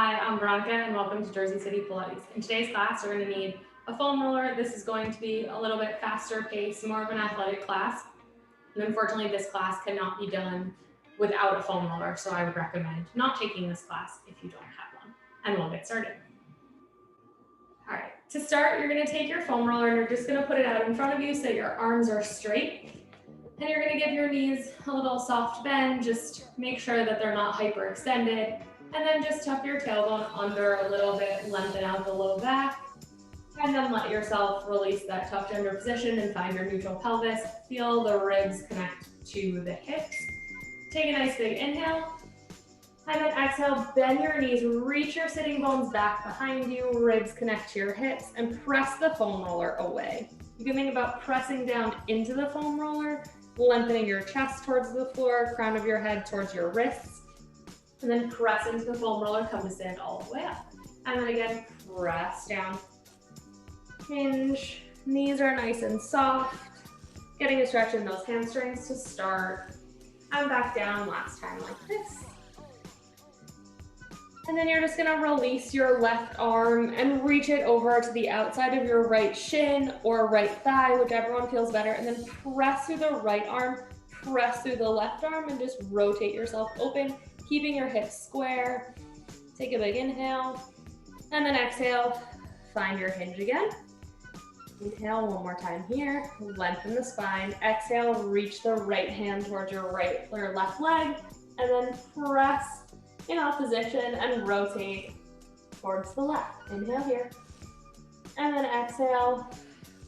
Hi, I'm Veronica and welcome to Jersey City Pilates. In today's class, we're going to need a foam roller. This is going to be a little bit faster paced, more of an athletic class. And unfortunately, this class cannot be done without a foam roller, so I would recommend not taking this class if you don't have one. And we'll get started. All right, to start, you're going to take your foam roller and you're just going to put it out in front of you so your arms are straight. And you're going to give your knees a little soft bend. Just make sure that they're not hyperextended. And then just tuck your tailbone under a little bit, lengthen out the low back. And then let yourself release that tucked under position and find your neutral pelvis. Feel the ribs connect to the hips. Take a nice big inhale. And then exhale, bend your knees, reach your sitting bones back behind you, ribs connect to your hips, and press the foam roller away. You can think about pressing down into the foam roller, lengthening your chest towards the floor, crown of your head towards your wrists, and then press into the foam roller, come to stand all the way up. And then again, press down. Hinge, knees are nice and soft. Getting a stretch in those hamstrings to start. And back down last time like this. And then you're just gonna release your left arm and reach it over to the outside of your right shin or right thigh, whichever one feels better. And then press through the right arm, press through the left arm, and just rotate yourself open, keeping your hips square. Take a big inhale, and then exhale, find your hinge again. Inhale one more time here, lengthen the spine. Exhale, reach the right hand towards your right or left leg, and then press in opposition and rotate towards the left. Inhale here. And then exhale,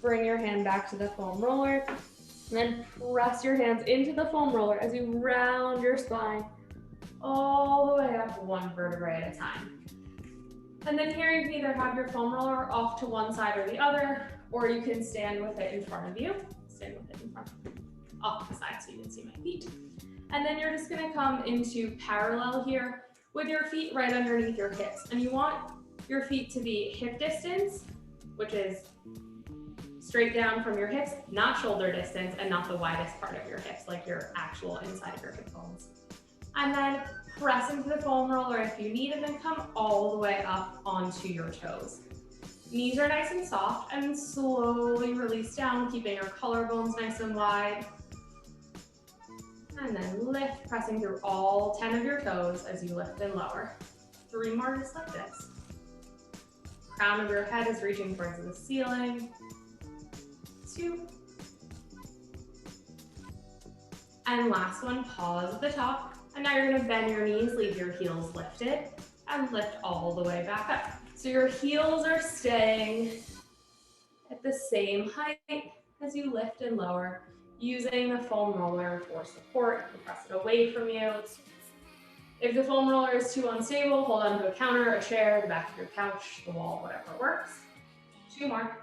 bring your hand back to the foam roller. And then press your hands into the foam roller as you round your spine all the way up one vertebrae at a time. And then here you can either have your foam roller off to one side or the other, or you can stand with it in front of you. Stand with it in front of you. Off the side so you can see my feet. And then you're just gonna come into parallel here with your feet right underneath your hips. And you want your feet to be hip distance, which is straight down from your hips, not shoulder distance and not the widest part of your hips, like your actual inside of your hip bones. And then press into the foam roller if you need, and then come all the way up onto your toes. Knees are nice and soft, and slowly release down, keeping your collarbones nice and wide. And then lift, pressing through all 10 of your toes as you lift and lower. 3 more just like this. Crown of your head is reaching towards the ceiling. 2. And last one, pause at the top. And now you're gonna bend your knees, leave your heels lifted, and lift all the way back up. So your heels are staying at the same height as you lift and lower, using the foam roller for support. You can press it away from you. If the foam roller is too unstable, hold on to a counter, a chair, the back of your couch, the wall, whatever works. 2 more.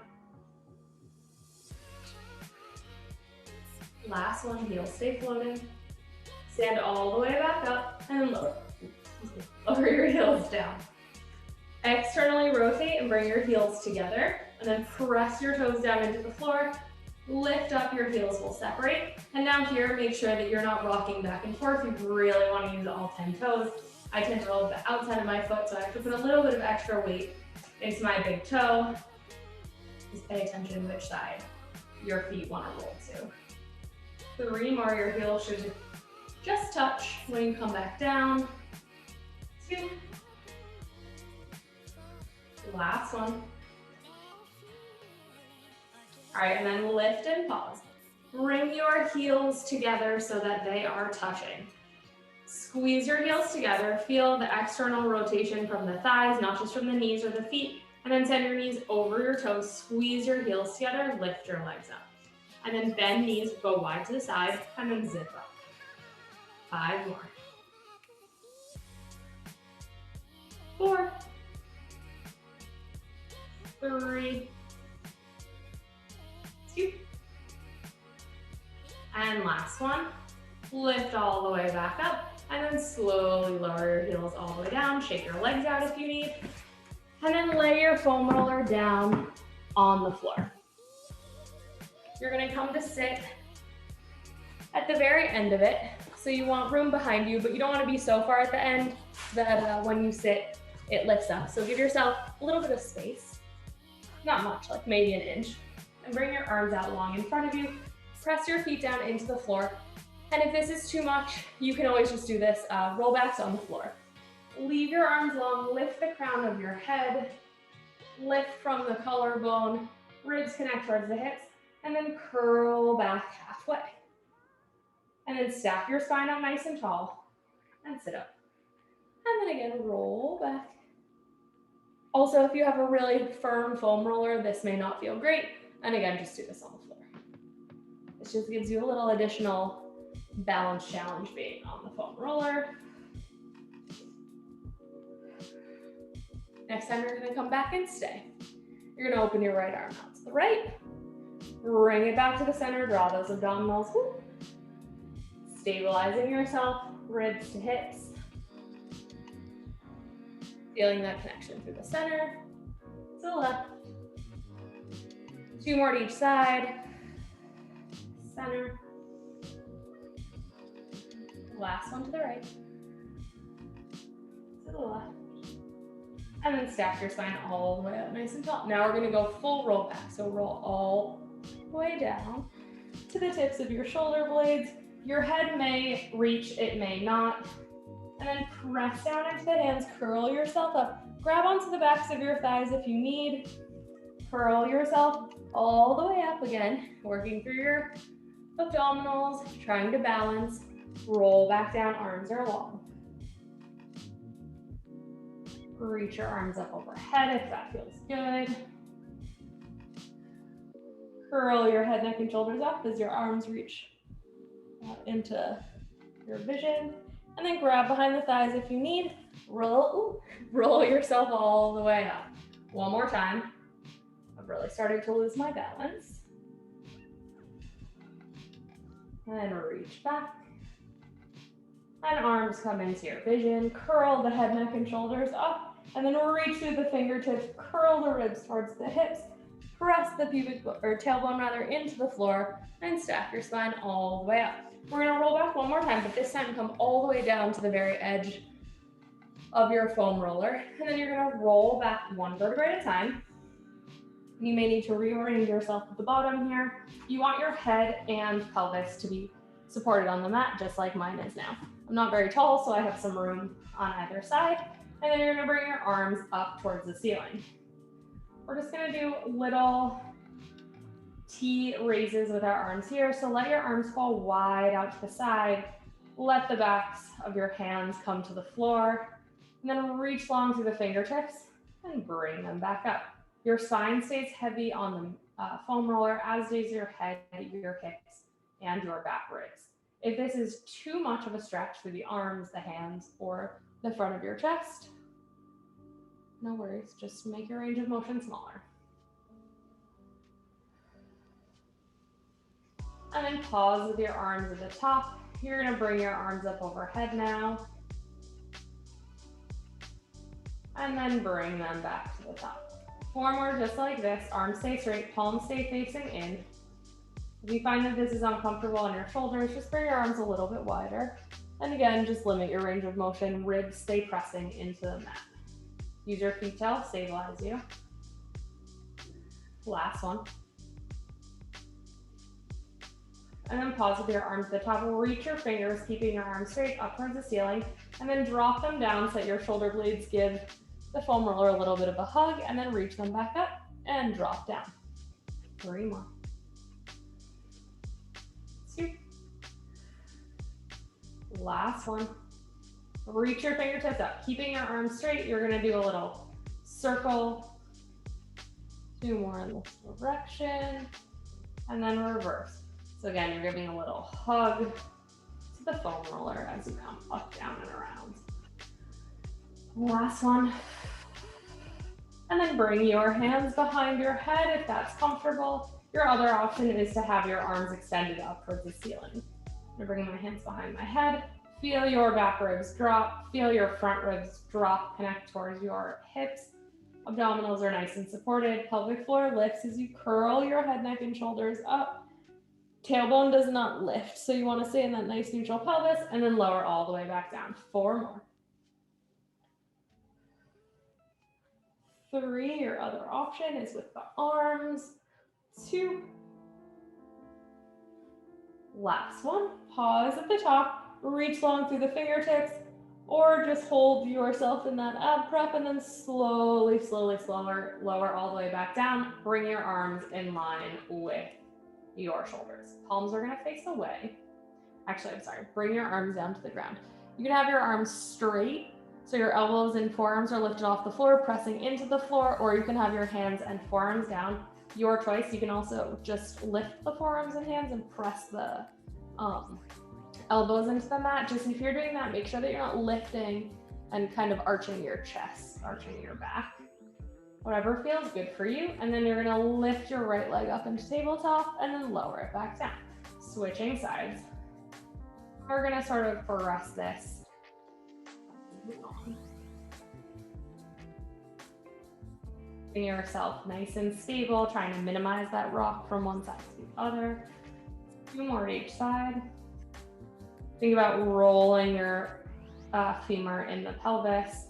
Last one, heels stay floating. Stand all the way back up and lower your heels down. Externally rotate and bring your heels together, and then press your toes down into the floor. Lift up, your heels will separate. And now here, make sure that you're not rocking back and forth. You really want to use all 10 toes. I tend to roll the outside of my foot, so I have to put a little bit of extra weight into my big toe. Just pay attention which side your feet want to roll to. 3 more, your heels should just touch when you come back down. 2. Last one. All right, and then lift and pause. Bring your heels together so that they are touching. Squeeze your heels together. Feel the external rotation from the thighs, not just from the knees or the feet. And then send your knees over your toes. Squeeze your heels together, lift your legs up. And then bend knees, go wide to the side, and then zip up. 5 more. 4. 3. 2. And last one. Lift all the way back up, and then slowly lower your heels all the way down. Shake your legs out if you need. And then lay your foam roller down on the floor. You're gonna come to sit at the very end of it. So you want room behind you, but you don't want to be so far at the end that when you sit, it lifts up. So give yourself a little bit of space, not much, like maybe an inch, and bring your arms out long in front of you. Press your feet down into the floor. And if this is too much, you can always just do this rollbacks on the floor. Leave your arms long, lift the crown of your head, lift from the collarbone, ribs connect towards the hips, and then curl back halfway. And then stack your spine up nice and tall, and sit up. And then again, roll back. Also, if you have a really firm foam roller, this may not feel great. And again, just do this on the floor. This just gives you a little additional balance challenge being on the foam roller. Next time, you're gonna come back and stay. You're gonna open your right arm out to the right. Bring it back to the center, draw those abdominals. Woo. Stabilizing yourself, ribs to hips. Feeling that connection through the center, to the left. 2 more to each side. Center. Last one to the right. To the left. And then stack your spine all the way up nice and tall. Now we're gonna go full roll back. So roll all the way down to the tips of your shoulder blades. Your head may reach, it may not. And then press down into the hands, curl yourself up. Grab onto the backs of your thighs if you need. Curl yourself all the way up again, working through your abdominals, trying to balance. Roll back down, arms are long. Reach your arms up overhead if that feels good. Curl your head, neck, and shoulders up as your arms reach into your vision. And then grab behind the thighs if you need. Roll yourself all the way up. One more time. I've really started to lose my balance. And reach back. And arms come into your vision. Curl the head, neck, and shoulders up. And then reach through the fingertips. Curl the ribs towards the hips. Press the tailbone rather into the floor. And stack your spine all the way up. We're gonna roll back one more time, but this time come all the way down to the very edge of your foam roller. And then you're gonna roll back 1 vertebrae at a time. You may need to reorient yourself at the bottom here. You want your head and pelvis to be supported on the mat, just like mine is now. I'm not very tall, so I have some room on either side. And then you're gonna bring your arms up towards the ceiling. We're just gonna do little T raises with our arms here. So let your arms fall wide out to the side. Let the backs of your hands come to the floor. And then reach long through the fingertips and bring them back up. Your spine stays heavy on the foam roller, as does your head, your hips, and your back ribs. If this is too much of a stretch through the arms, the hands, or the front of your chest, no worries, just make your range of motion smaller. And then pause with your arms at the top. You're gonna bring your arms up overhead now. And then bring them back to the top. 4 more just like this. Arms stay straight, palms stay facing in. If you find that this is uncomfortable on your shoulders, just bring your arms a little bit wider. And again, just limit your range of motion. Ribs stay pressing into the mat. Use your feet to help stabilize you. Last one. And then pause with your arms at the top. Reach your fingers, keeping your arms straight up towards the ceiling. And then drop them down so that your shoulder blades give the foam roller a little bit of a hug. And then reach them back up and drop down. 3 more. 2. Last one. Reach your fingertips up, keeping your arms straight. You're gonna do a little circle. 2 more in this direction. And then reverse. So again, you're giving a little hug to the foam roller as you come up, down, and around. Last one. And then bring your hands behind your head if that's comfortable. Your other option is to have your arms extended up towards the ceiling. I'm gonna bring my hands behind my head. Feel your back ribs drop. Feel your front ribs drop, connect towards your hips. Abdominals are nice and supported. Pelvic floor lifts as you curl your head, neck, and shoulders up. Tailbone does not lift, so you want to stay in that nice neutral pelvis and then lower all the way back down. 4 more. 3. Your other option is with the arms. 2. Last one. Pause at the top, reach long through the fingertips, or just hold yourself in that ab prep and then slowly, lower all the way back down. Bring your arms in line with your shoulders. Palms are gonna face away. Actually, I'm sorry, bring your arms down to the ground. You can have your arms straight, so your elbows and forearms are lifted off the floor, pressing into the floor, or you can have your hands and forearms down. Your choice. You can also just lift the forearms and hands and press the elbows into the mat. Just if you're doing that, make sure that you're not lifting and kind of arching your chest, arching your back. Whatever feels good for you. And then you're gonna lift your right leg up into tabletop and then lower it back down. Switching sides. We're gonna sort of press this. Getting yourself nice and stable, trying to minimize that rock from one side to the other. 2 more each side. Think about rolling your femur in the pelvis,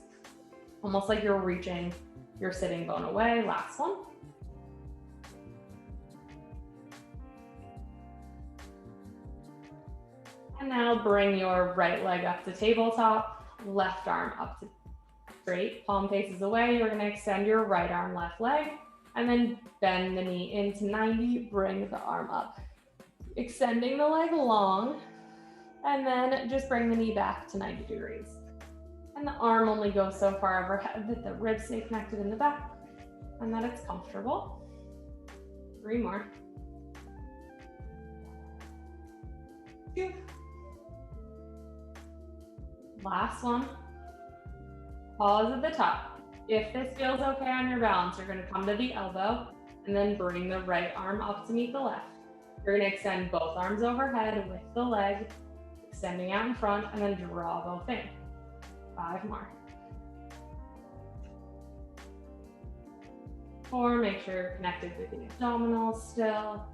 almost like you're reaching your sitting bone away. Last one. And now bring your right leg up to tabletop, left arm up to straight, palm faces away. You're gonna extend your right arm, left leg, and then bend the knee into 90, bring the arm up. Extending the leg long, and then just bring the knee back to 90 degrees. And the arm only goes so far overhead that the ribs stay connected in the back and that it's comfortable. 3 more. 2. Last one. Pause at the top. If this feels okay on your balance, you're gonna come to the elbow and then bring the right arm up to meet the left. You're gonna extend both arms overhead with the leg, extending out in front, and then draw both in. 5 more. 4, make sure you're connected with the abdominals still.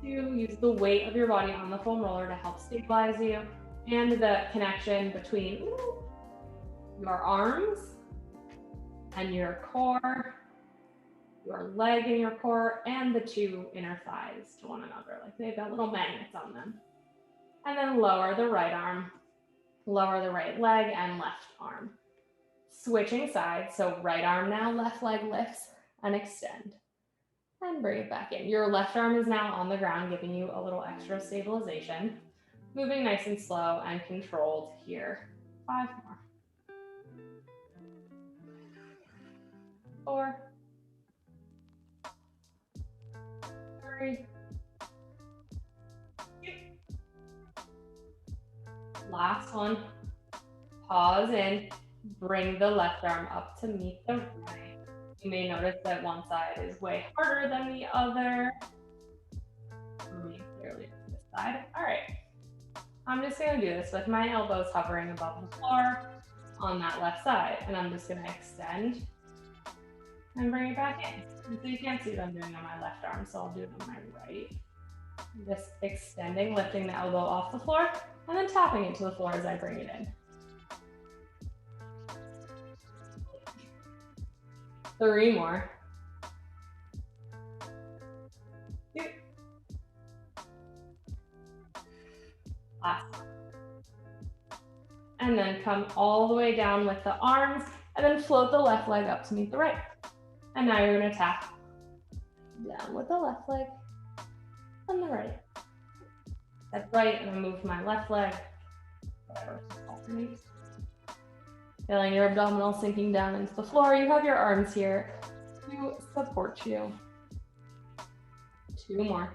2, use the weight of your body on the foam roller to help stabilize you, and the connection between your arms and your core, your leg and your core, and the 2 inner thighs to one another, like they've got little magnets on them. And then lower the right arm, lower the right leg and left arm. Switching sides, so right arm now, left leg lifts and extend. And bring it back in. Your left arm is now on the ground, giving you a little extra stabilization. Moving nice and slow and controlled here. 5 more. 4. 3. 2. Last one. Pause in. Bring the left arm up to meet the right. You may notice that one side is way harder than the other. Remain clearly to this side. All right. I'm just going to do this with my elbows hovering above the floor on that left side. And I'm just going to extend and bring it back in. And so you can't see what I'm doing on my left arm, so I'll do it on my right. Just extending, lifting the elbow off the floor, and then tapping it to the floor as I bring it in. 3 more. 2. Last one. And then come all the way down with the arms, and then float the left leg up to meet the right. And now you're gonna tap down with the left leg and the right. Step right, and I move my left leg. Whatever, alternate. Feeling your abdominals sinking down into the floor. You have your arms here to support you. 2 more.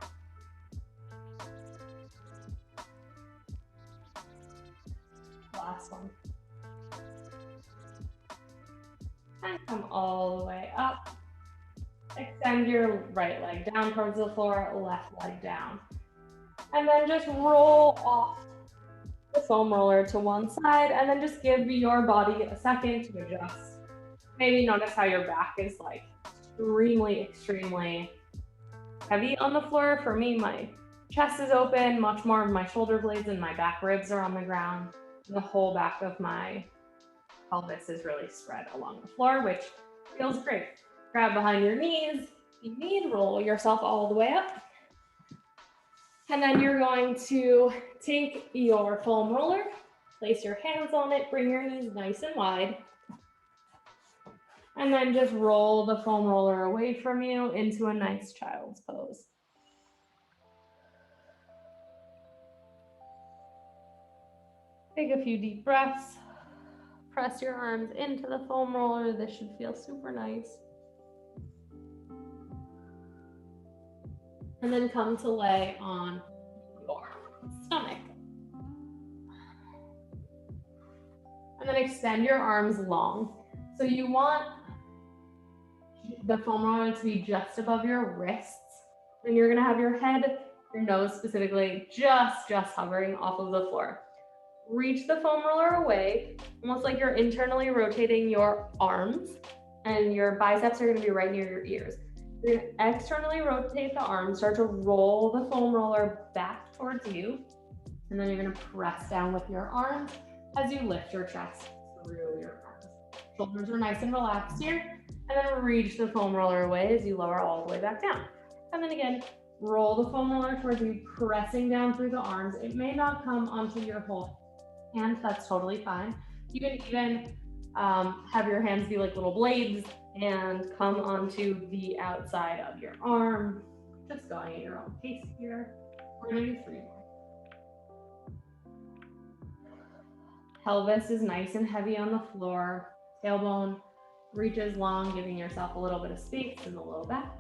Last one. And come all the way up. Extend your right leg down towards the floor, left leg down. And then just roll off the foam roller to one side, and then just give your body a second to adjust. Maybe notice how your back is like extremely heavy on the floor. For me, my chest is open, much more of my shoulder blades and my back ribs are on the ground. And the whole back of my pelvis is really spread along the floor, which feels great. Grab behind your knees. If you need, roll yourself all the way up. And then you're going to take your foam roller, place your hands on it, bring your knees nice and wide. And then just roll the foam roller away from you into a nice child's pose. Take a few deep breaths. Press your arms into the foam roller. This should feel super nice. And then come to lay on your stomach. And then extend your arms long. So you want the foam roller to be just above your wrists. And you're gonna have your head, your nose specifically, just hovering off of the floor. Reach the foam roller away, almost like you're internally rotating your arms, and your biceps are gonna be right near your ears. You're gonna externally rotate the arms, start to roll the foam roller back towards you, and then you're gonna press down with your arms as you lift your chest through your arms. Shoulders are nice and relaxed here, and then reach the foam roller away as you lower all the way back down. And then again, roll the foam roller towards you, pressing down through the arms. It may not come onto your whole hand, that's totally fine. You can even have your hands be like little blades and come onto the outside of your arm, just going at your own pace here. We're gonna do 3 more. Pelvis is nice and heavy on the floor. Tailbone reaches long, giving yourself a little bit of space in the low back.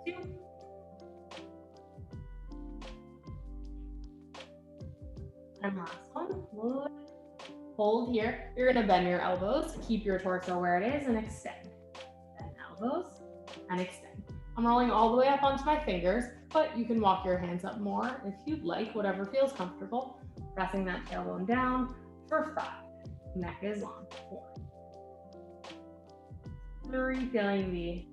2. And last one. Hold here. You're gonna bend your elbows, keep your torso where it is, and extend. Bend elbows and extend. I'm rolling all the way up onto my fingers, but you can walk your hands up more if you'd like, whatever feels comfortable. Pressing that tailbone down for 5. Neck is long. 4. 3, feeling the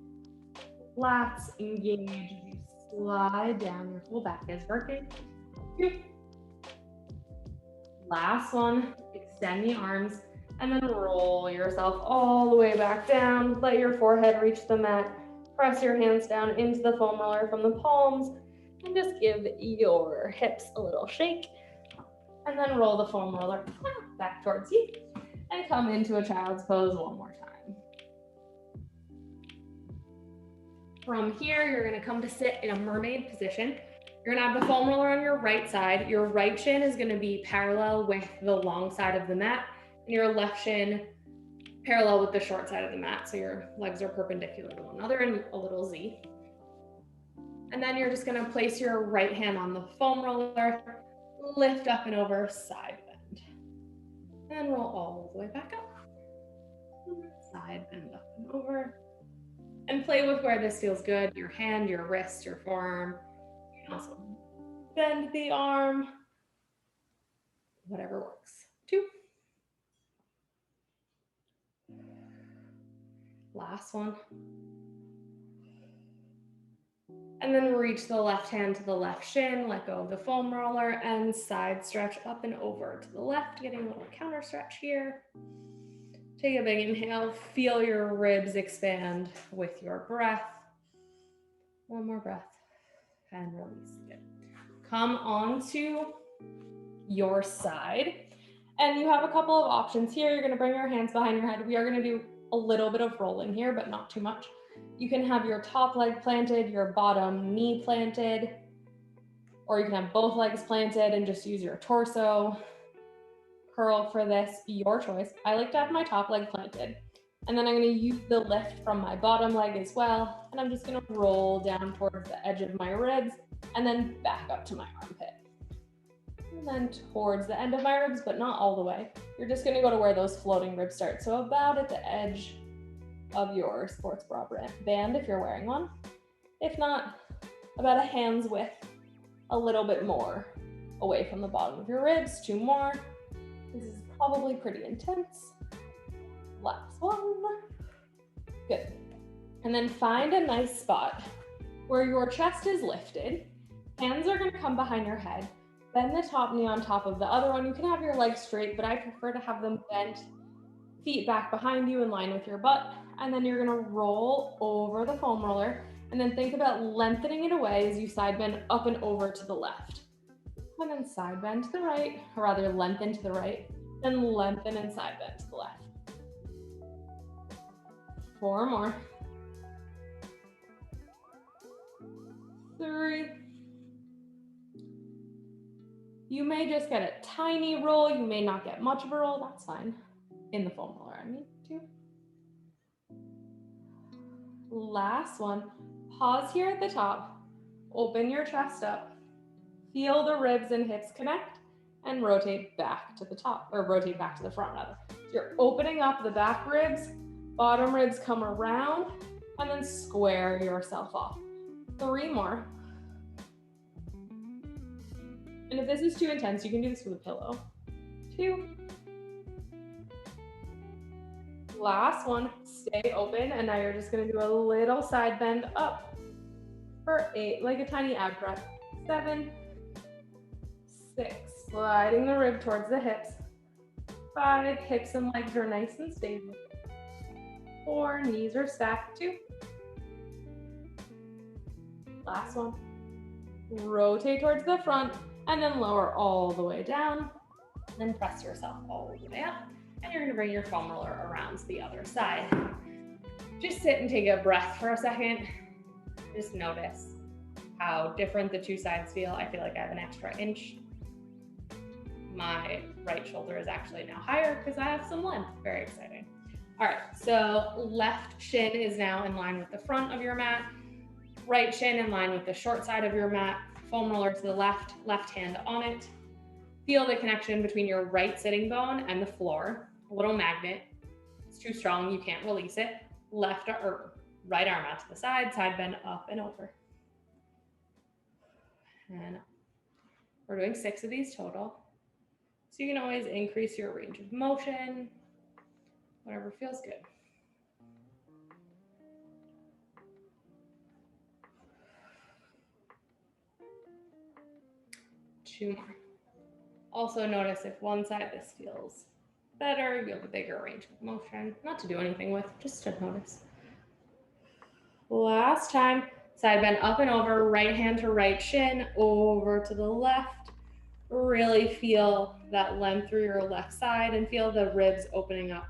lats engage as you slide down. Your whole back is working. 2. Last one, extend the arms and then roll yourself all the way back down. Let your forehead reach the mat. Press your hands down into the foam roller from the palms and just give your hips a little shake. And then roll the foam roller back towards you and come into a child's pose one more time. From here, you're gonna come to sit in a mermaid position. You're gonna have the foam roller on your right side. Your right shin is gonna be parallel with the long side of the mat, and your left shin parallel with the short side of the mat. So your legs are perpendicular to one another in a little Z. And then you're just gonna place your right hand on the foam roller, lift up and over, side bend. And roll all the way back up. Side bend up and over. And play with where this feels good, your hand, your wrist, your forearm. You can also bend the arm, whatever works. 2. Last one. And then reach the left hand to the left shin, let go of the foam roller, and side stretch up and over to the left, getting a little counter stretch here. Take a big inhale, feel your ribs expand with your breath. One more breath, and release. Good. Come onto your side, and you have a couple of options here. You're gonna bring your hands behind your head. We are gonna do a little bit of rolling here, but not too much. You can have your top leg planted, your bottom knee planted, or you can have both legs planted and just use your torso. Curl for this, your choice. I like to have my top leg planted. And then I'm gonna use the lift from my bottom leg as well. And I'm just gonna roll down towards the edge of my ribs and then back up to my armpit. And then towards the end of my ribs, but not all the way. You're just gonna go to where those floating ribs start. So about at the edge of your sports bra band if you're wearing one. If not, about a hand's width, a little bit more away from the bottom of your ribs. 2 more. This is probably pretty intense. Last one. Good. And then find a nice spot where your chest is lifted. Hands are gonna come behind your head. Bend the top knee on top of the other one. You can have your legs straight, but I prefer to have them bent Feet back behind you in line with your butt, and then you're gonna roll over the foam roller, and then think about lengthening it away as you side bend up and over to the left. And then side bend to the right, or rather lengthen to the right, then lengthen and side bend to the left. 4 more. 3. You may just get a tiny roll. You may not get much of a roll. That's fine. In the foam roller, I mean. 2. Last one. Pause here at the top. Open your chest up. Feel the ribs and hips connect and rotate back to the top, or rotate back to the front rather. So you're opening up the back ribs, bottom ribs come around, and then square yourself off. 3 more. And if this is too intense, you can do this with a pillow. 2. Last one, stay open, and now you're just gonna do a little side bend up for 8, like a tiny ab breath. 7, 6, sliding the rib towards the hips. 5, hips and legs are nice and stable. 4, knees are stacked. 2. Last one, rotate towards the front, and then lower all the way down, then press yourself all the way up, and you're gonna bring your foam roller around to the other side. Just sit and take a breath for a second. Just notice how different the two sides feel. I feel like I have an extra inch. My right shoulder is actually now higher because I have some length. Very exciting. All right, so left shin is now in line with the front of your mat. Right shin in line with the short side of your mat. Foam roller to the left, left hand on it. Feel the connection between your right sitting bone and the floor. A little magnet. It's too strong, you can't release it. Left or right arm out to the side bend up and over. And up. We're doing 6 of these total. So you can always increase your range of motion, whatever feels good. 2 more. Also notice if one side this feels better, you have a bigger range of motion. Not to do anything with, just to notice. Last time, side bend up and over, right hand to right shin, over to the left. Really feel that length through your left side and feel the ribs opening up.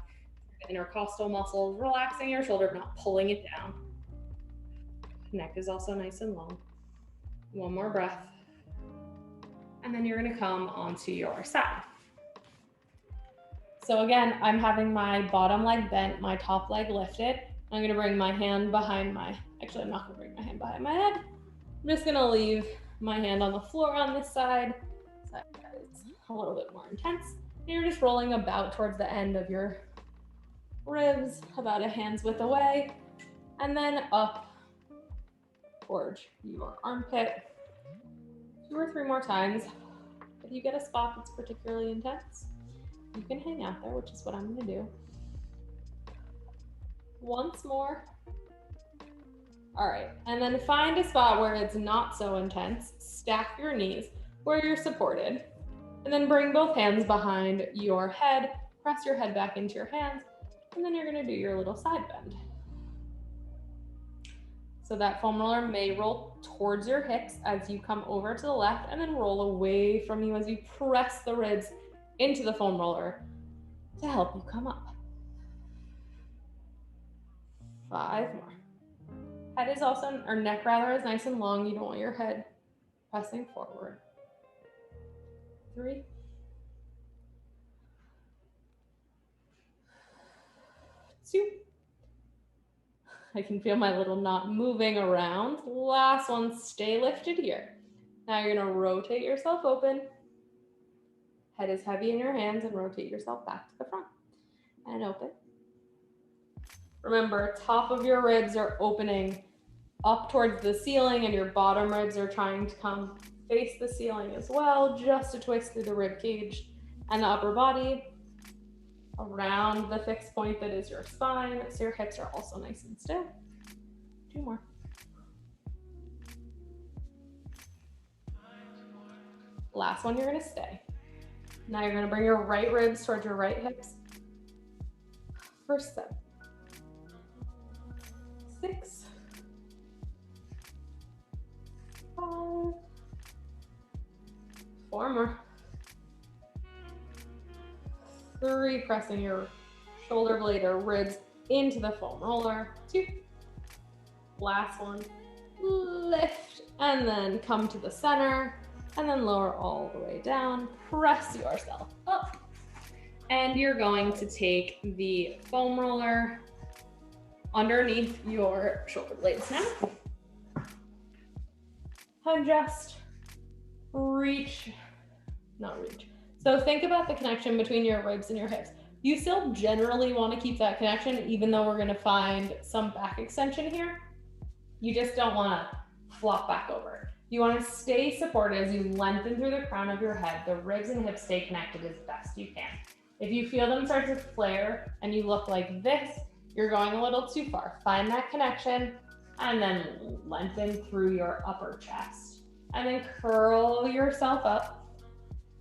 The intercostal muscles, relaxing your shoulder, not pulling it down. Neck is also nice and long. 1 more breath. And then you're gonna come onto your side. So again, I'm having my bottom leg bent, my top leg lifted. I'm gonna bring my hand behind actually I'm not gonna bring my hand behind my head. I'm just gonna leave my hand on the floor on this side. So it's a little bit more intense. And you're just rolling about towards the end of your ribs, about a hand's width away, and then up towards your armpit. 2 or 3 more times. If you get a spot that's particularly intense, you can hang out there, which is what I'm gonna do. Once more. All right, and then find a spot where it's not so intense. Stack your knees where you're supported, and then bring both hands behind your head. Press your head back into your hands, and then you're gonna do your little side bend. So that foam roller may roll towards your hips as you come over to the left, and then roll away from you as you press the ribs into the foam roller to help you come up. 5 more. Head is also, or neck rather, is nice and long. You don't want your head pressing forward. 3. 2. I can feel my little knot moving around. Last one, stay lifted here. Now you're gonna rotate yourself open. Head is heavy in your hands and rotate yourself back to the front and open. Remember, top of your ribs are opening up towards the ceiling and your bottom ribs are trying to come face the ceiling as well, just to twist through the rib cage and the upper body around the fixed point that is your spine, so your hips are also nice and still. 2 more. Last one, you're gonna stay. Now you're gonna bring your right ribs towards your right hips. for 7, 6, 5, 4 more, 3, pressing your shoulder blade or ribs into the foam roller, 2, last one, lift, and then come to the center, and then lower all the way down, press yourself up, and you're going to take the foam roller underneath your shoulder blades now. And just reach, not reach. So think about the connection between your ribs and your hips. You still generally want to keep that connection, even though we're going to find some back extension here. You just don't want to flop back over. You want to stay supported as you lengthen through the crown of your head. The ribs and hips stay connected as best you can. If you feel them start to flare and you look like this, you're going a little too far. Find that connection and then lengthen through your upper chest. And then curl yourself up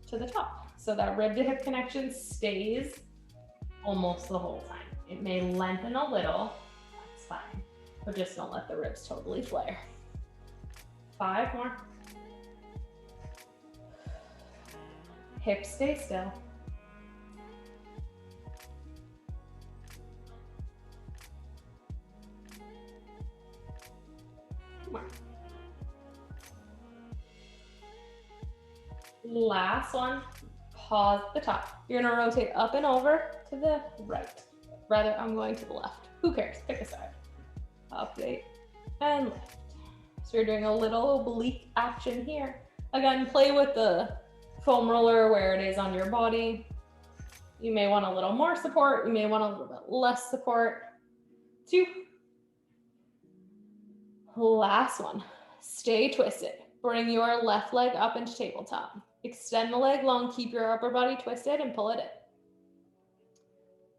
to the top. So that rib to hip connection stays almost the whole time. It may lengthen a little, that's fine, but just don't let the ribs totally flare. 5 more. Hips stay still. More. Last one, pause at the top. You're gonna rotate up and over to the right. Rather, I'm going to the left. Who cares? Pick a side. Update and lift. So you're doing a little oblique action here. Again, play with the foam roller where it is on your body. You may want a little more support. You may want a little bit less support. 2. Last one. Stay twisted. Bring your left leg up into tabletop. Extend the leg long, keep your upper body twisted and pull it in.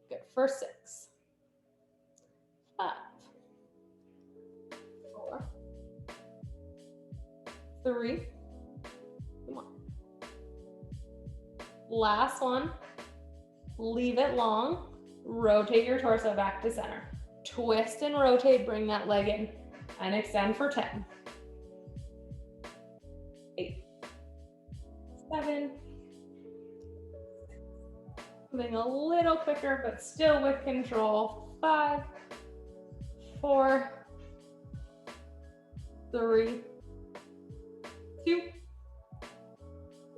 Good for 6, 5, 4, 3, 1. Last one, leave it long, rotate your torso back to center. Twist and rotate, bring that leg in and extend for 10, 8, 7, moving a little quicker, but still with control. 5, 4, 3, 2.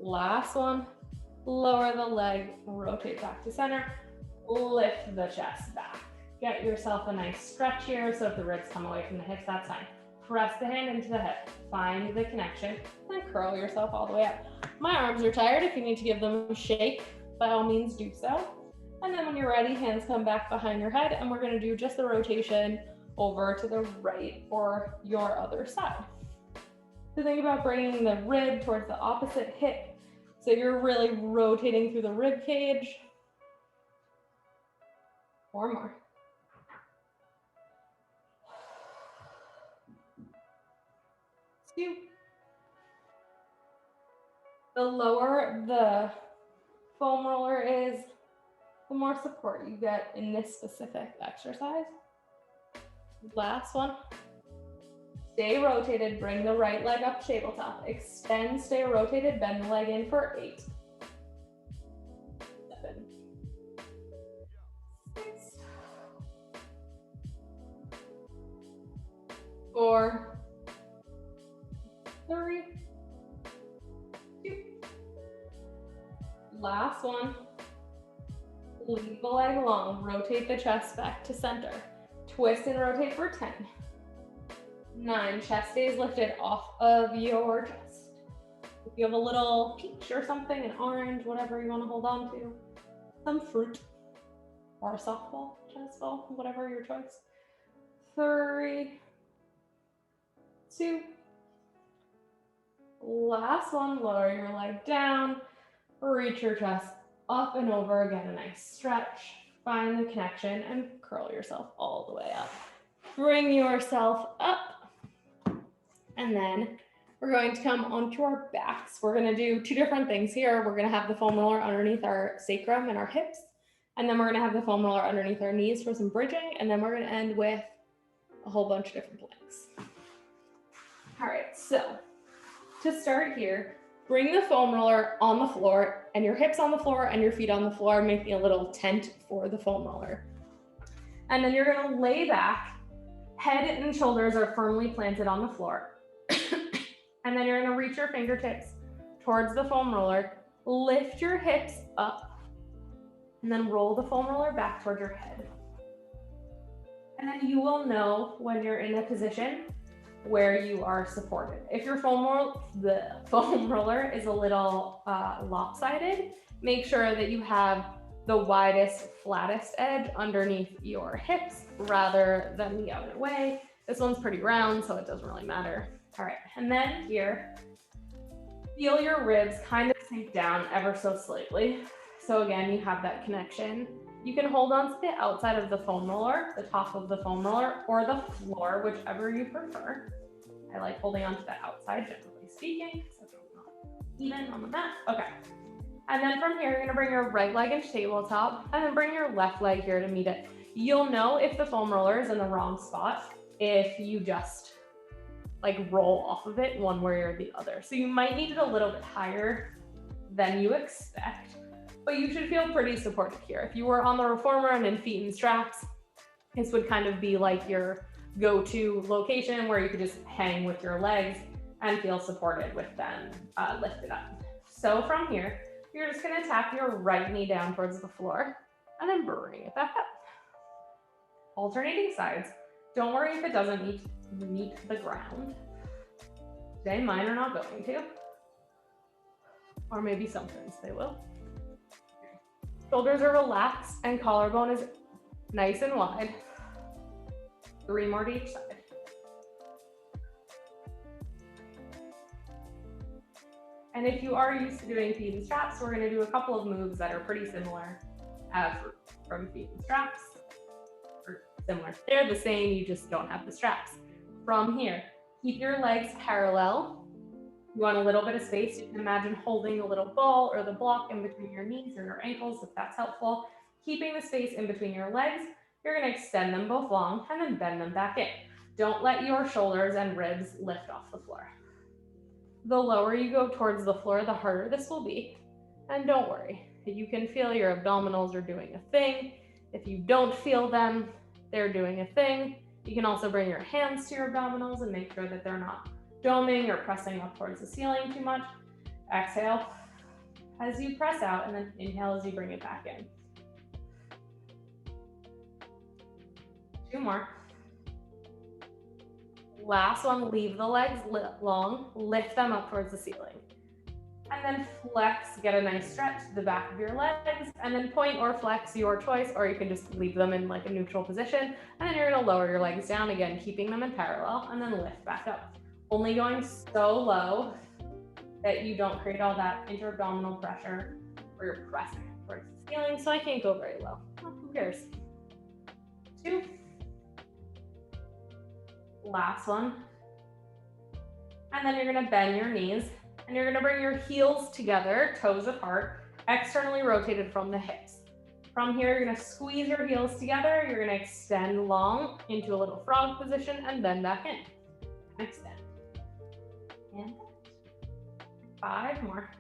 Last one. Lower the leg, rotate back to center, lift the chest back. Get yourself a nice stretch here. So if the ribs come away from the hips, that's fine. Press the hand into the hip, find the connection, and curl yourself all the way up. My arms are tired. If you need to give them a shake, by all means do so. And then when you're ready, hands come back behind your head, and we're gonna do just the rotation over to the right or your other side. So think about bringing the rib towards the opposite hip. So you're really rotating through the rib cage. 4 more. 2. The lower the foam roller is, the more support you get in this specific exercise. Last one. Stay rotated, bring the right leg up tabletop. Extend, stay rotated, bend the leg in for 8, 7, 6, 4, 3, 2. Last one. Leave the leg long, rotate the chest back to center. Twist and rotate for 10. 9, chest stays lifted off of your chest. If you have a little peach or something, an orange, whatever you want to hold on to, some fruit, or a softball, tennis ball, whatever your choice. 3, 2. Last one, lower your leg down, reach your chest up and over, again, a nice stretch, find the connection, and curl yourself all the way up. Bring yourself up. And then we're going to come onto our backs. We're going to do 2 different things here. We're going to have the foam roller underneath our sacrum and our hips. And then we're gonna have the foam roller underneath our knees for some bridging, and then we're gonna end with a whole bunch of different planks. All right, so to start here, bring the foam roller on the floor and your hips on the floor and your feet on the floor, making a little tent for the foam roller. And then you're gonna lay back, head and shoulders are firmly planted on the floor. And then you're gonna reach your fingertips towards the foam roller, lift your hips up, and then roll the foam roller back towards your head. And then you will know when you're in a position where you are supported. If your the foam roller is a little lopsided, make sure that you have the widest, flattest edge underneath your hips rather than the other way. This one's pretty round, so it doesn't really matter. All right, and then here, feel your ribs kind of sink down ever so slightly. So again, you have that connection. You can hold on to the outside of the foam roller, the top of the foam roller, or the floor, whichever you prefer. I like holding on to the outside, generally speaking, so it's not even on the mat. Okay. And then from here, you're gonna bring your right leg into tabletop, and then bring your left leg here to meet it. You'll know if the foam roller is in the wrong spot if you just like roll off of it one way or the other. So you might need it a little bit higher than you expect, but you should feel pretty supported here. If you were on the reformer and in feet and straps, this would kind of be like your go-to location where you could just hang with your legs and feel supported with them lifted up. So from here, you're just gonna tap your right knee down towards the floor and then bring it back up. Alternating sides. Don't worry if it doesn't meet the ground. Today, mine are not going to. Or maybe sometimes they will. Shoulders are relaxed and collarbone is nice and wide. 3 more to each side. And if you are used to doing feet and straps, we're gonna do a couple of moves that are pretty similar from feet and straps. Or similar. They're the same, you just don't have the straps. From here, keep your legs parallel. You want a little bit of space. You can imagine holding a little ball or the block in between your knees or your ankles, if that's helpful. Keeping the space in between your legs, you're gonna extend them both long and then bend them back in. Don't let your shoulders and ribs lift off the floor. The lower you go towards the floor, the harder this will be. And don't worry, you can feel your abdominals are doing a thing. If you don't feel them, they're doing a thing. You can also bring your hands to your abdominals and make sure that they're not doming or pressing up towards the ceiling too much. Exhale as you press out, and then inhale as you bring it back in. 2 more. Last one, leave the legs long, lift them up towards the ceiling. And then flex, get a nice stretch to the back of your legs, and then point or flex, your choice, or you can just leave them in like a neutral position. And then you're gonna lower your legs down again, keeping them in parallel, and then lift back up. Only going so low that you don't create all that inter-abdominal pressure where you're pressing towards the ceiling, so I can't go very low. Well, who cares? 2. Last one. And then you're gonna bend your knees and you're gonna bring your heels together, toes apart, externally rotated from the hips. From here, you're gonna squeeze your heels together. You're gonna extend long into a little frog position and bend back in. Extend. And 5 more.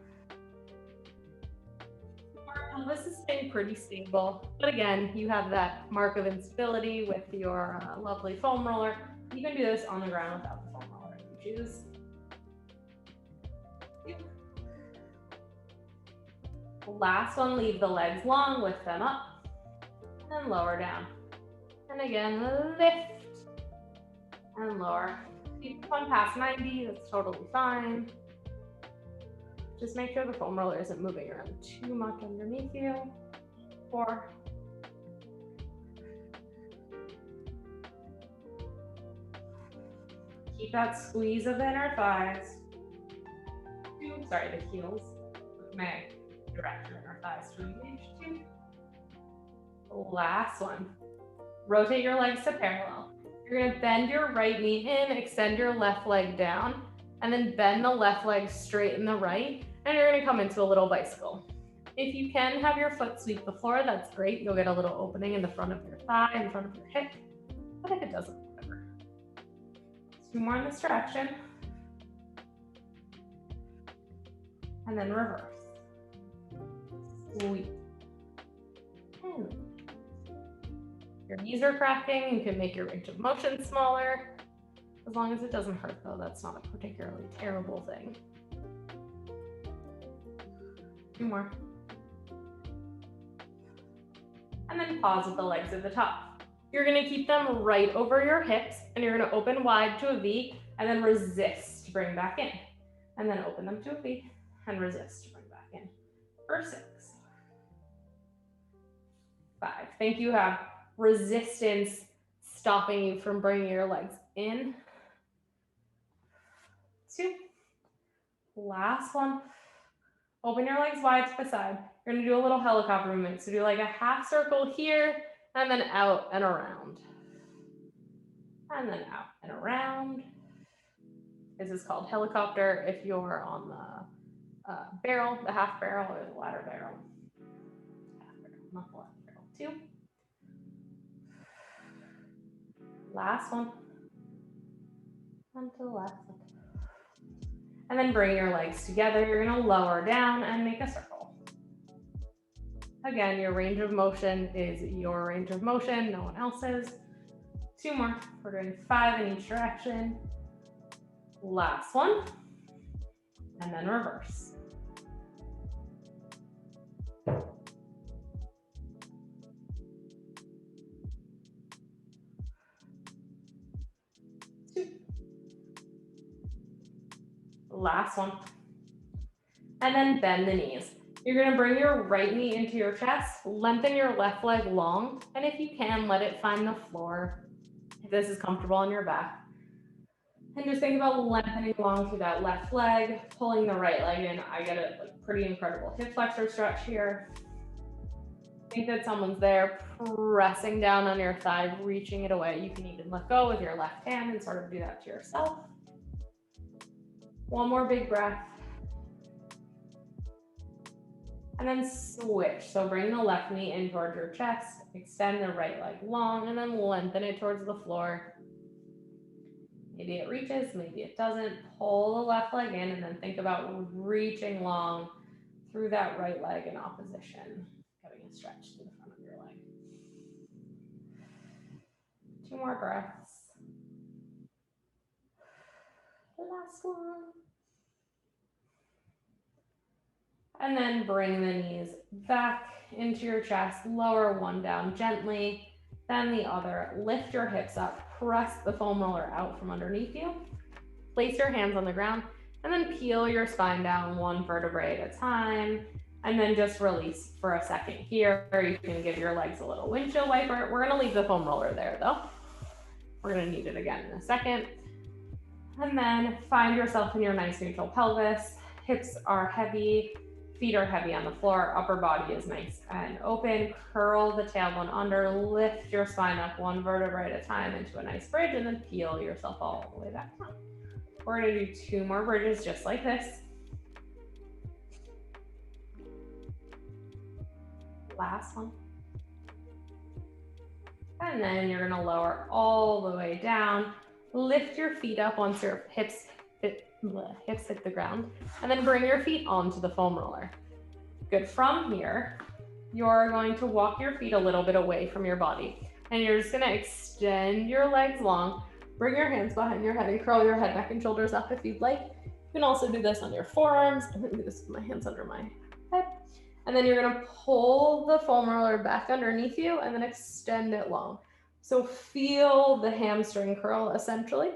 Pelvis is staying pretty stable, but again, you have that mark of instability with your lovely foam roller. You can do this on the ground without the foam roller if you choose. Last one, leave the legs long, lift them up, and then lower down. And again, lift and lower. Keep one past 90, that's totally fine. Just make sure the foam roller isn't moving around too much underneath you. 4. Keep that squeeze of the inner thighs. 2, sorry, the heels. May direct your inner thighs to engage. 2. Last one. Rotate your legs to parallel. You're gonna bend your right knee in, extend your left leg down, and then bend the left leg straight in the right, and you're gonna come into a little bicycle. If you can have your foot sweep the floor, that's great. You'll get a little opening in the front of your thigh, in front of your hip. But if it doesn't, whatever. 2 more in this direction. And then reverse. Sweep. And your knees are cracking. You can make your range of motion smaller. As long as it doesn't hurt, though, that's not a particularly terrible thing. 2 more. And then pause with the legs at the top. You're gonna keep them right over your hips, and you're gonna open wide to a V, and then resist to bring back in. And then open them to a V, and resist to bring back in. For 6. 5. Think you have resistance stopping you from bringing your legs in. 2. Last one. Open your legs wide to the side. You're gonna do a little helicopter movement. So do like a half circle here, and then out and around. And then out and around. This is called helicopter if you're on the barrel, the half barrel, or the ladder barrel. Half barrel, not the ladder barrel. 2. Last one. And to the left. And then bring your legs together. You're gonna lower down and make a circle. Again, your range of motion is your range of motion, no one else's. 2 more. We're doing 5 in each direction. Last one. And then reverse. Last one. And then bend the knees. You're gonna bring your right knee into your chest, lengthen your left leg long, and if you can, let it find the floor, if this is comfortable on your back. And just think about lengthening long through that left leg, pulling the right leg in. I get a pretty incredible hip flexor stretch here. Think that someone's there, pressing down on your thigh, reaching it away. You can even let go with your left hand and sort of do that to yourself. 1 more big breath. And then switch. So bring the left knee in towards your chest, extend the right leg long, and then lengthen it towards the floor. Maybe it reaches, maybe it doesn't. Pull the left leg in, and then think about reaching long through that right leg in opposition, getting a stretch to the front of your leg. 2 more breaths. Last one. And then bring the knees back into your chest, lower one down gently, then the other. Lift your hips up, press the foam roller out from underneath you. Place your hands on the ground, and then peel your spine down 1 vertebrae at a time, and then just release for a second here. You can give your legs a little windshield wiper. We're gonna leave the foam roller there though. We're gonna need it again in a second. And then find yourself in your nice neutral pelvis. Hips are heavy. Feet are heavy on the floor, upper body is nice and open. Curl the tailbone under, lift your spine up 1 vertebrae at a time into a nice bridge, and then peel yourself all the way back down. We're gonna do 2 more bridges just like this. Last one. And then you're gonna lower all the way down. Lift your feet up once your hips hit the ground, and then bring your feet onto the foam roller. Good. From here, you're going to walk your feet a little bit away from your body, and you're just gonna extend your legs long, bring your hands behind your head, and curl your head, neck, and shoulders up if you'd like. You can also do this on your forearms. I'm gonna do this with my hands under my head. And then you're gonna pull the foam roller back underneath you and then extend it long. So feel the hamstring curl essentially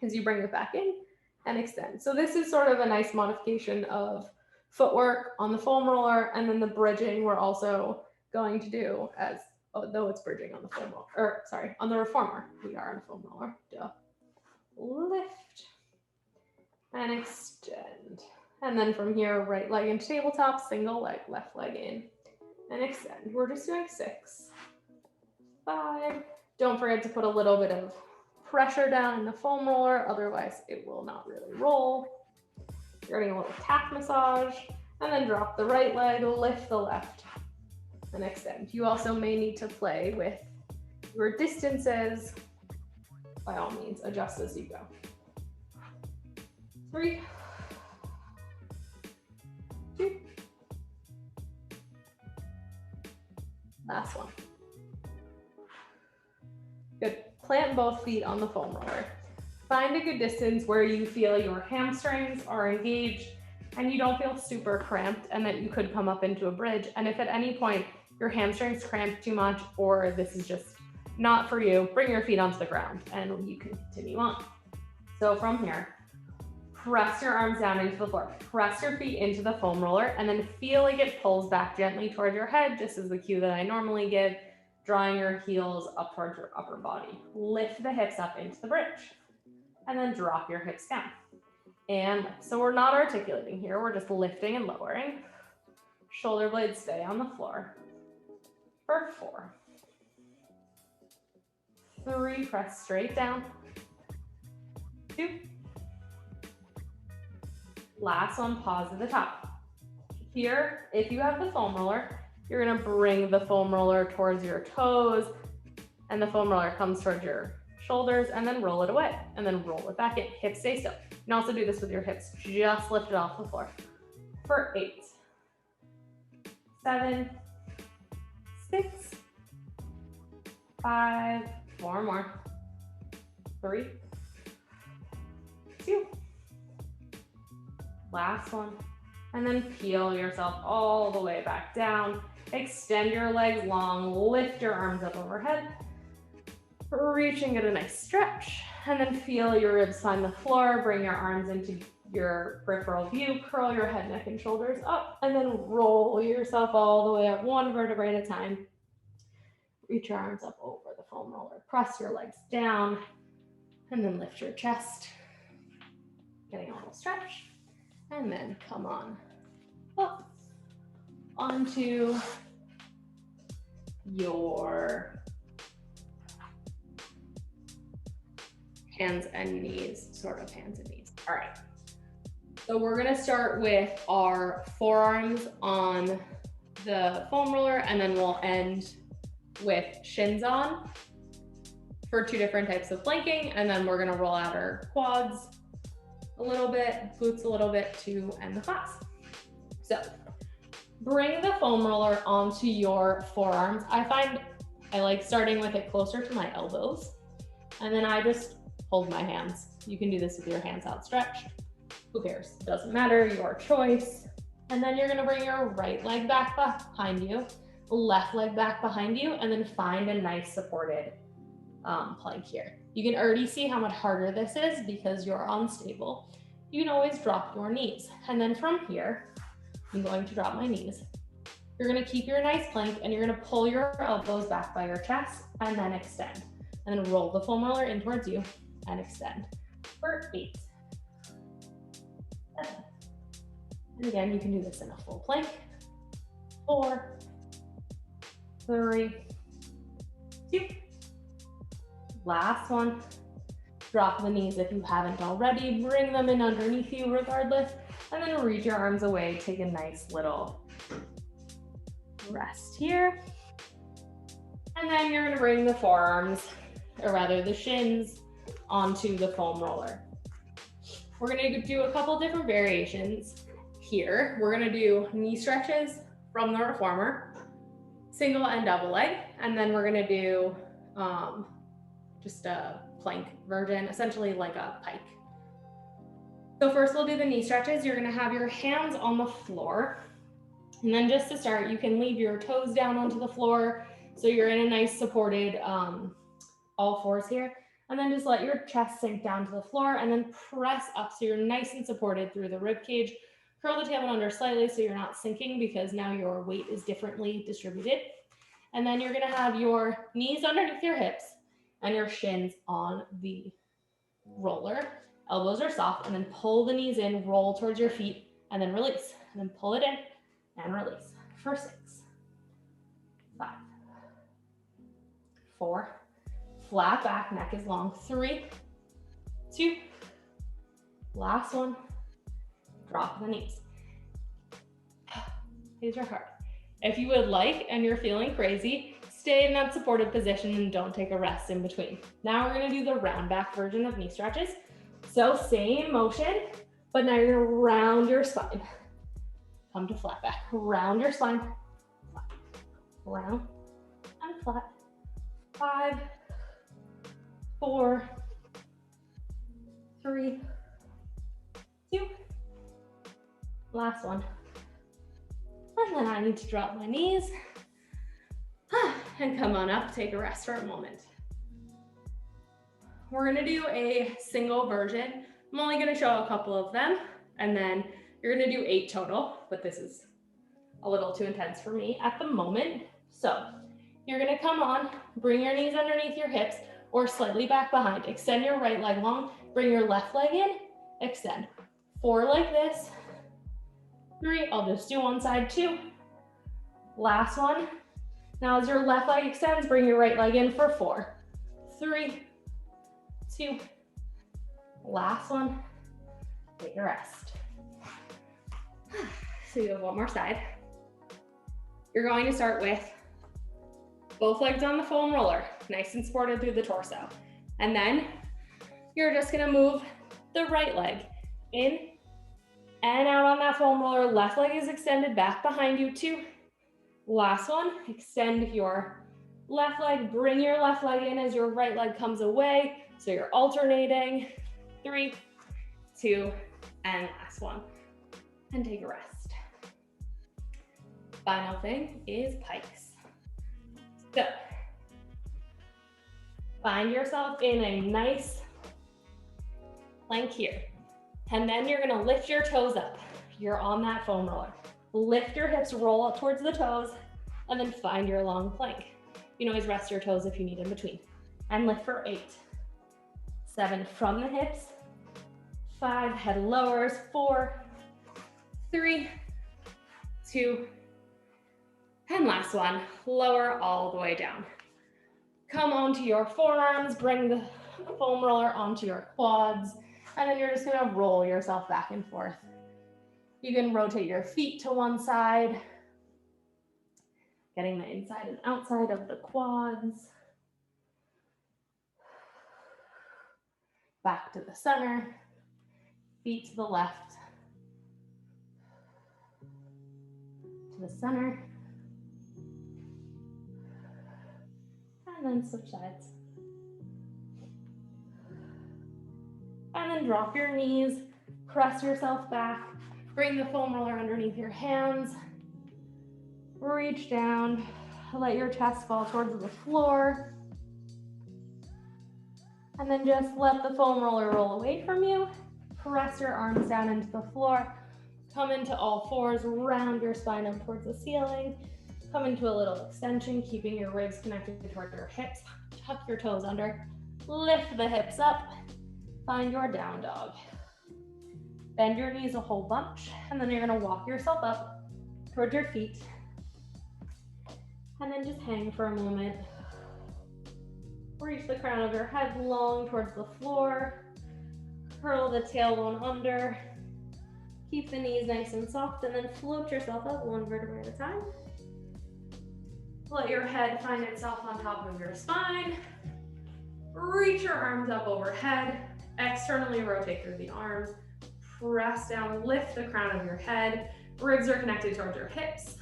as you bring it back in and extend. So this is sort of a nice modification of footwork on the foam roller, and then the bridging we're also going to do as, though it's bridging on the foam roller, or sorry, on the reformer. We are on a foam roller, duh. Lift and extend. And then from here, right leg into tabletop, single leg, left leg in and extend. We're just doing 6, 5. Don't forget to put a little bit of pressure down in the foam roller, otherwise it will not really roll. You're getting a little calf massage. And then drop the right leg, lift the left, and extend. You also may need to play with your distances. By all means, adjust as you go. 3, 2, last one. Good. Plant both feet on the foam roller. Find a good distance where you feel your hamstrings are engaged and you don't feel super cramped and that you could come up into a bridge. And if at any point your hamstrings cramp too much or this is just not for you, bring your feet onto the ground and you can continue on. So from here, press your arms down into the floor, press your feet into the foam roller, and then feel like it pulls back gently toward your head, just as the cue that I normally give, drawing your heels up towards your upper body. Lift the hips up into the bridge, and then drop your hips down. And lift. So we're not articulating here, we're just lifting and lowering. Shoulder blades stay on the floor. For 4. 3, press straight down. 2. Last one, pause at the top. Here, if you have the foam roller, you're gonna bring the foam roller towards your toes and the foam roller comes towards your shoulders and then roll it away and then roll it back in. Hips stay still. You can also do this with your hips. Just lift it off the floor. For 8, 7, 6, 5, 4 more, 3, 2, last one, and then peel yourself all the way back down. Extend your legs long, lift your arms up overhead, reaching at a nice stretch, and then feel your ribs find the floor, bring your arms into your peripheral view, curl your head, neck, and shoulders up, and then roll yourself all the way up, one vertebrae at a time. Reach your arms up over the foam roller, press your legs down, and then lift your chest, getting a little stretch, and then come on up onto your hands and knees, sort of hands and knees. All right. So we're gonna start with our forearms on the foam roller, and then we'll end with shins on for 2 different types of planking, and then we're gonna roll out our quads a little bit, glutes a little bit to end the class. So bring the foam roller onto your forearms. I find I like starting with it closer to my elbows, and then I just hold my hands. You can do this with your hands outstretched. Who cares? It doesn't matter, your choice. And then you're gonna bring your right leg back behind you, left leg back behind you, and then find a nice supported plank here. You can already see how much harder this is because you're unstable. You can always drop your knees. And then from here, I'm going to drop my knees. You're gonna keep your nice plank and you're gonna pull your elbows back by your chest and then extend. And then roll the foam roller in towards you and extend for 8, 7. And again, you can do this in a full plank. 4, 3, 2. Last one. Drop the knees if you haven't already. Bring them in underneath you regardless. And then reach your arms away. Take a nice little rest here. And then you're gonna bring the forearms, or rather the shins, onto the foam roller. We're gonna do a couple different variations here. We're gonna do knee stretches from the reformer, single and double leg, and then we're gonna do just a plank version, essentially like a pike. So first we'll do the knee stretches. You're gonna have your hands on the floor. And then just to start, you can leave your toes down onto the floor. So you're in a nice supported all fours here. And then just let your chest sink down to the floor and then press up so you're nice and supported through the rib cage. Curl the tailbone under slightly so you're not sinking because now your weight is differently distributed. And then you're gonna have your knees underneath your hips and your shins on the roller. Elbows are soft, and then pull the knees in, roll towards your feet, and then release. And then pull it in and release for 6, 5, 4, flat back, neck is long, 3, 2, last one, drop the knees. These are hard. If you would like and you're feeling crazy, stay in that supported position and don't take a rest in between. Now we're gonna do the round back version of knee stretches. So same motion, but now you're gonna round your spine. Come to flat back, round your spine, flat, round and flat. 5, 4, 3, 2, last one. And then I need to drop my knees and come on up, take a rest for a moment. We're gonna do a single version. I'm only gonna show a couple of them, and then you're gonna do 8 total, but this is a little too intense for me at the moment. So you're gonna come on, bring your knees underneath your hips or slightly back behind. Extend your right leg long, bring your left leg in, extend. 4 like this, 3, I'll just do one side, 2. Last one. Now as your left leg extends, bring your right leg in for 4, 3, 2. Last one, take a rest. So you have one more side. You're going to start with both legs on the foam roller, nice and supported through the torso. And then you're just gonna move the right leg in and out on that foam roller. Left leg is extended back behind you, 2. Last one, extend your left leg, bring your left leg in as your right leg comes away. So you're alternating, 3, 2, and last one. And take a rest. Final thing is pikes. So, find yourself in a nice plank here. And then you're gonna lift your toes up. You're on that foam roller. Lift your hips, roll up towards the toes, and then find your long plank. You can always rest your toes if you need in between. And lift for 8, 7 from the hips, 5, head lowers, 4, 3, 2, and last one, lower all the way down. Come onto your forearms, bring the foam roller onto your quads, and then you're just gonna roll yourself back and forth. You can rotate your feet to one side, getting the inside and outside of the quads. Back to the center, feet to the left, to the center, and then switch sides. And then drop your knees, press yourself back, bring the foam roller underneath your hands, reach down, let your chest fall towards the floor, and then just let the foam roller roll away from you. Press your arms down into the floor, come into all fours, round your spine up towards the ceiling, come into a little extension, keeping your ribs connected toward your hips, tuck your toes under, lift the hips up, find your down dog. Bend your knees a whole bunch, and then you're gonna walk yourself up towards your feet, and then just hang for a moment. Reach the crown of your head long towards the floor, curl the tailbone under, keep the knees nice and soft, and then float yourself up one vertebrae at a time. Let your head find itself on top of your spine. Reach your arms up overhead, externally rotate through the arms, press down, lift the crown of your head, ribs are connected towards your hips,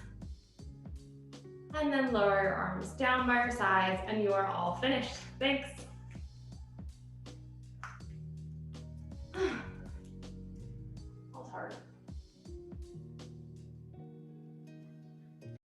and then lower your arms down by your sides, and you are all finished. Thanks.